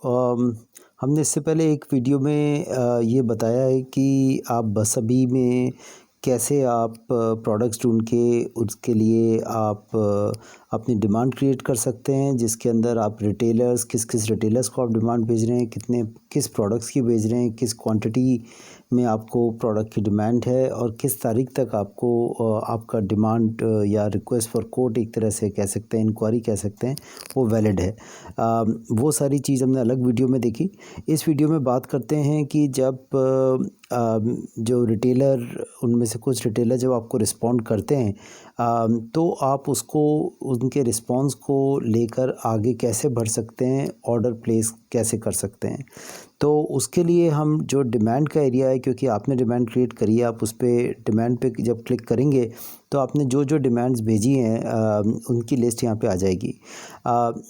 हमने इससे पहले एक वीडियो में ये बताया है कि आप बसअबी में कैसे आप प्रोडक्ट्स ढूँढ के उसके लिए आप अपनी डिमांड क्रिएट कर सकते हैं, जिसके अंदर आप रिटेलर्स किस रिटेलर्स को आप डिमांड भेज रहे हैं, किस प्रोडक्ट्स की भेज रहे हैं, किस क्वांटिटी में आपको प्रोडक्ट की डिमांड है और किस तारीख तक आपको आपका डिमांड या रिक्वेस्ट फॉर कोट एक तरह से कह सकते हैं, इंक्वायरी कह सकते हैं, वो वैलिड है। वो सारी चीज़ हमने अलग वीडियो में देखी। इस वीडियो में बात करते हैं कि जब जो रिटेलर उनमें से कुछ रिटेलर जब आपको रिस्पॉन्ड करते हैं तो आप उसको उनके रिस्पॉन्स को लेकर आगे कैसे बढ़ सकते हैं, ऑर्डर प्लेस कैसे कर सकते हैं। तो उसके लिए हम जो डिमांड का एरिया है, क्योंकि आपने डिमांड क्रिएट करी है, आप उस पर डिमांड पे जब क्लिक करेंगे तो आपने जो डिमांड्स भेजी हैं उनकी लिस्ट यहाँ पे आ जाएगी।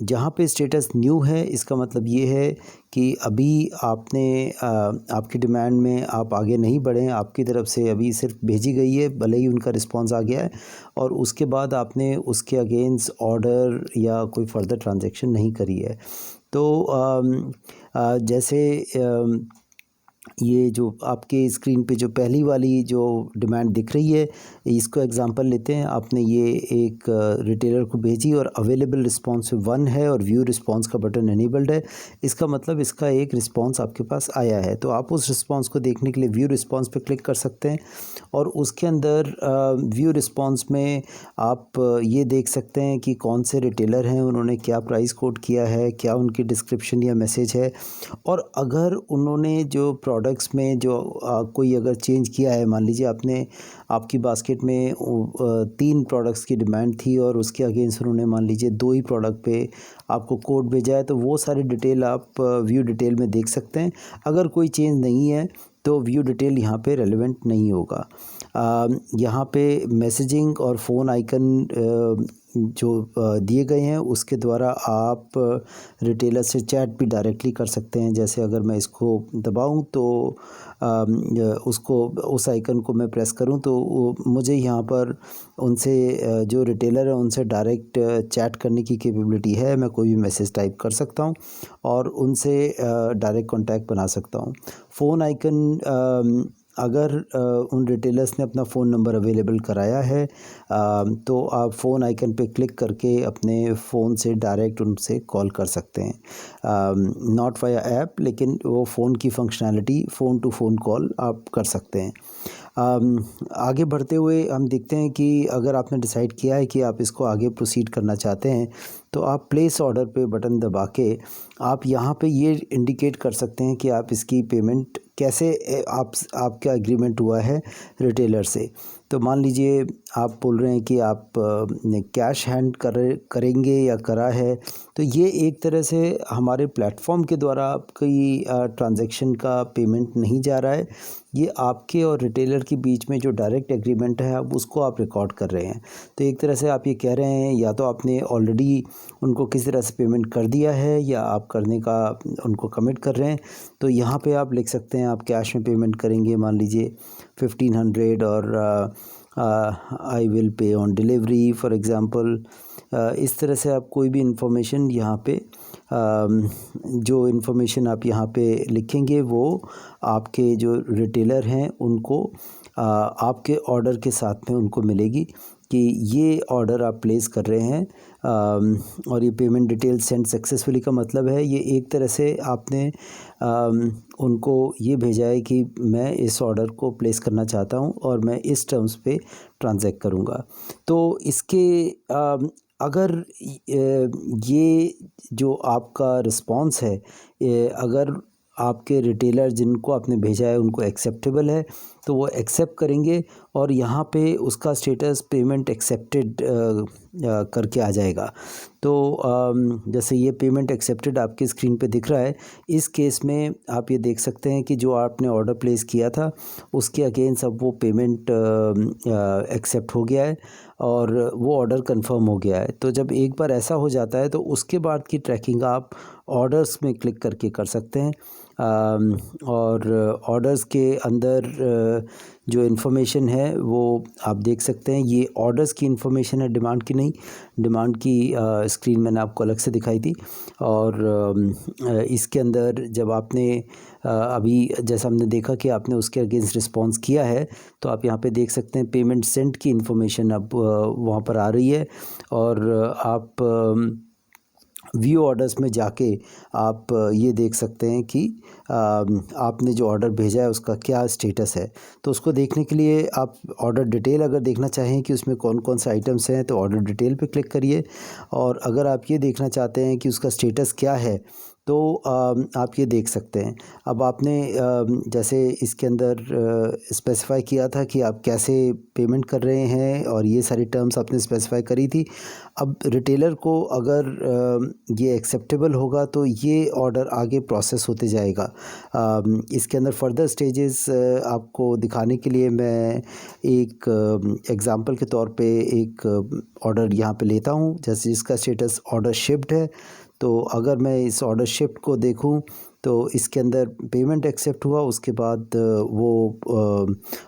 जहाँ पे स्टेटस न्यू है, इसका मतलब ये है कि अभी आपने आपकी डिमांड में आप आगे नहीं बढ़े, आपकी तरफ से अभी सिर्फ भेजी गई है, भले ही उनका रिस्पांस आ गया है और उसके बाद आपने उसके अगेंस्ट ऑर्डर या कोई फर्दर ट्रांजैक्शन नहीं करी है। तो जैसे ये जो आपके स्क्रीन पे जो पहली वाली जो डिमांड दिख रही है, इसको एग्जांपल लेते हैं। आपने ये एक रिटेलर को भेजी और अवेलेबल रिस्पांस 1 है और व्यू रिस्पांस का बटन एनेबल्ड है। इसका मतलब इसका एक रिस्पांस आपके पास आया है, तो आप उस रिस्पांस को देखने के लिए व्यू रिस्पांस पे क्लिक कर सकते हैं और उसके अंदर व्यू रिस्पांस में आप ये देख सकते हैं कि कौन से रिटेलर हैं, उन्होंने क्या प्राइस कोट किया है, क्या उनकी डिस्क्रिप्शन या मैसेज है और अगर उन्होंने जो प्रोडक्ट्स में जो कोई अगर चेंज किया है, मान लीजिए आपकी बास्केट में 3 प्रोडक्ट्स की डिमांड थी और उसके अगेंस्ट उन्होंने मान लीजिए 2 ही प्रोडक्ट पे आपको कोड भेजा है, तो वो सारी डिटेल आप व्यू डिटेल में देख सकते हैं। अगर कोई चेंज नहीं है तो व्यू डिटेल यहाँ पे रेलेवेंट नहीं होगा। यहाँ पे मैसेजिंग और फ़ोन आइकन जो दिए गए हैं उसके द्वारा आप रिटेलर से चैट भी डायरेक्टली कर सकते हैं। जैसे अगर मैं इसको दबाऊं तो उसको उस आइकन को मैं प्रेस करूं तो मुझे यहाँ पर उनसे जो रिटेलर है उनसे डायरेक्ट चैट करने की कैपेबिलिटी है। मैं कोई भी मैसेज टाइप कर सकता हूं और उनसे डायरेक्ट कांटेक्ट बना सकता हूं। फ़ोन आइकन अगर उन रिटेलर्स ने अपना फ़ोन नंबर अवेलेबल कराया है तो आप फ़ोन आइकन पे क्लिक करके अपने फ़ोन से डायरेक्ट उनसे कॉल कर सकते हैं। नॉट वाया ऐप, लेकिन वो फ़ोन की functionality phone to phone call आप कर सकते हैं। आगे बढ़ते हुए हम देखते हैं कि अगर आपने डिसाइड किया है कि आप इसको आगे प्रोसीड करना चाहते हैं तो आप प्लेस ऑर्डर पे बटन दबा के आप यहाँ पे ये इंडिकेट कर सकते हैं कि आप इसकी पेमेंट कैसे आपका एग्रीमेंट हुआ है रिटेलर से। तो मान लीजिए आप बोल रहे हैं कि आप कैश हैंड करेंगे या करा है, तो ये एक तरह से हमारे प्लेटफॉर्म के द्वारा आपकी ट्रांजैक्शन का पेमेंट नहीं जा रहा है, ये आपके और रिटेलर के बीच में जो डायरेक्ट एग्रीमेंट है अब उसको आप रिकॉर्ड कर रहे हैं। तो एक तरह से आप ये कह रहे हैं या तो आपने ऑलरेडी उनको किसी तरह से पेमेंट कर दिया है या आप करने का उनको कमिट कर रहे हैं। तो यहाँ पे आप लिख सकते हैं आप कैश में पेमेंट करेंगे, मान लीजिए 1500 और I will pay on delivery for example. इस तरह से आप कोई भी इंफॉर्मेशन यहाँ पे जो इन्फॉर्मेशन आप यहाँ पे लिखेंगे वो आपके जो रिटेलर हैं उनको आपके ऑर्डर के साथ में उनको मिलेगी कि ये ऑर्डर आप प्लेस कर रहे हैं और ये पेमेंट डिटेल सेंड सक्सेसफुली का मतलब है ये एक तरह से आपने उनको ये भेजा है कि मैं इस ऑर्डर को प्लेस करना चाहता हूँ और मैं इस टर्म्स पे ट्रांजैक्ट करूँगा। तो इसके अगर ये जो आपका रिस्पॉन्स है, अगर आपके रिटेलर जिनको आपने भेजा है उनको एक्सेप्टेबल है तो वो एक्सेप्ट करेंगे और यहाँ पे उसका स्टेटस पेमेंट एक्सेप्टेड करके आ जाएगा। तो जैसे ये पेमेंट एक्सेप्टेड आपकी स्क्रीन पे दिख रहा है, इस केस में आप ये देख सकते हैं कि जो आपने ऑर्डर प्लेस किया था उसके अगेंस्ट अब वो पेमेंट एक्सेप्ट हो गया है और वो ऑर्डर कंफर्म हो गया है। तो जब एक बार ऐसा हो जाता है तो उसके बाद की ट्रैकिंग आप ऑर्डर्स में क्लिक करके कर सकते हैं और ऑर्डर्स के अंदर जो इन्फॉर्मेशन है वो आप देख सकते हैं। ये ऑर्डर्स की इन्फॉर्मेशन है, डिमांड की नहीं। डिमांड की स्क्रीन मैंने आपको अलग से दिखाई थी। और इसके अंदर जब आपने अभी जैसा हमने देखा कि आपने उसके अगेंस्ट रिस्पॉन्स किया है, तो आप यहाँ पे देख सकते हैं पेमेंट सेंड की इन्फॉर्मेशन अब वहाँ पर आ रही है। और आप व्यू ऑर्डर्स में जाके आप ये देख सकते हैं कि आपने जो ऑर्डर भेजा है उसका क्या स्टेटस है। तो उसको देखने के लिए आप ऑर्डर डिटेल अगर देखना चाहें कि उसमें कौन कौन से आइटम्स हैं, तो ऑर्डर डिटेल पे क्लिक करिए। और अगर आप ये देखना चाहते हैं कि उसका स्टेटस क्या है, तो आप ये देख सकते हैं। अब आपने जैसे इसके अंदर स्पेसिफ़ाई किया था कि आप कैसे पेमेंट कर रहे हैं, और ये सारी टर्म्स आपने स्पेसिफ़ाई करी थी। अब रिटेलर को अगर ये एक्सेप्टेबल होगा तो ये ऑर्डर आगे प्रोसेस होते जाएगा। इसके अंदर फर्दर स्टेजेस आपको दिखाने के लिए मैं एक एग्ज़ाम्पल के तौर पे एक ऑर्डर यहाँ पे लेता हूँ, जैसे जिसका स्टेटस ऑर्डर शिप्ड है। तो अगर मैं इस ऑर्डर शिफ्ट को देखूं, तो इसके अंदर पेमेंट एक्सेप्ट हुआ। उसके बाद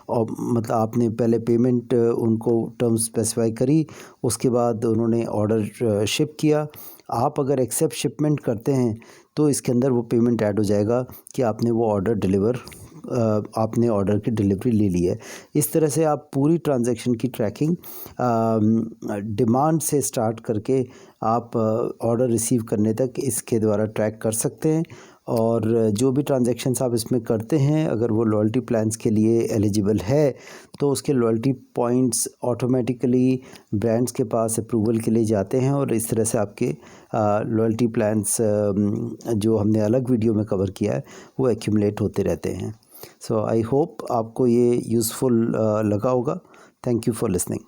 मतलब आपने पहले पेमेंट उनको टर्म स्पेसिफाई करी, उसके बाद उन्होंने ऑर्डर शिप किया। आप अगर एक्सेप्ट शिपमेंट करते हैं तो इसके अंदर वो पेमेंट ऐड हो जाएगा कि आपने वो ऑर्डर आपने ऑर्डर की डिलीवरी ले ली है। इस तरह से आप पूरी ट्रांजैक्शन की ट्रैकिंग डिमांड से स्टार्ट करके आप ऑर्डर रिसीव करने तक इसके द्वारा ट्रैक कर सकते हैं। और जो भी ट्रांजैक्शंस आप इसमें करते हैं, अगर वो लॉयल्टी प्लान्स के लिए एलिजिबल है, तो उसके लॉयल्टी पॉइंट्स ऑटोमेटिकली ब्रांड्स के पास अप्रूवल के लिए जाते हैं, और इस तरह से आपके लॉयल्टी प्लान्स जो हमने अलग वीडियो में कवर किया है वो एक्यूमुलेट होते रहते हैं। सो आई होप आपको ये यूज़फुल लगा होगा। Thank you for listening.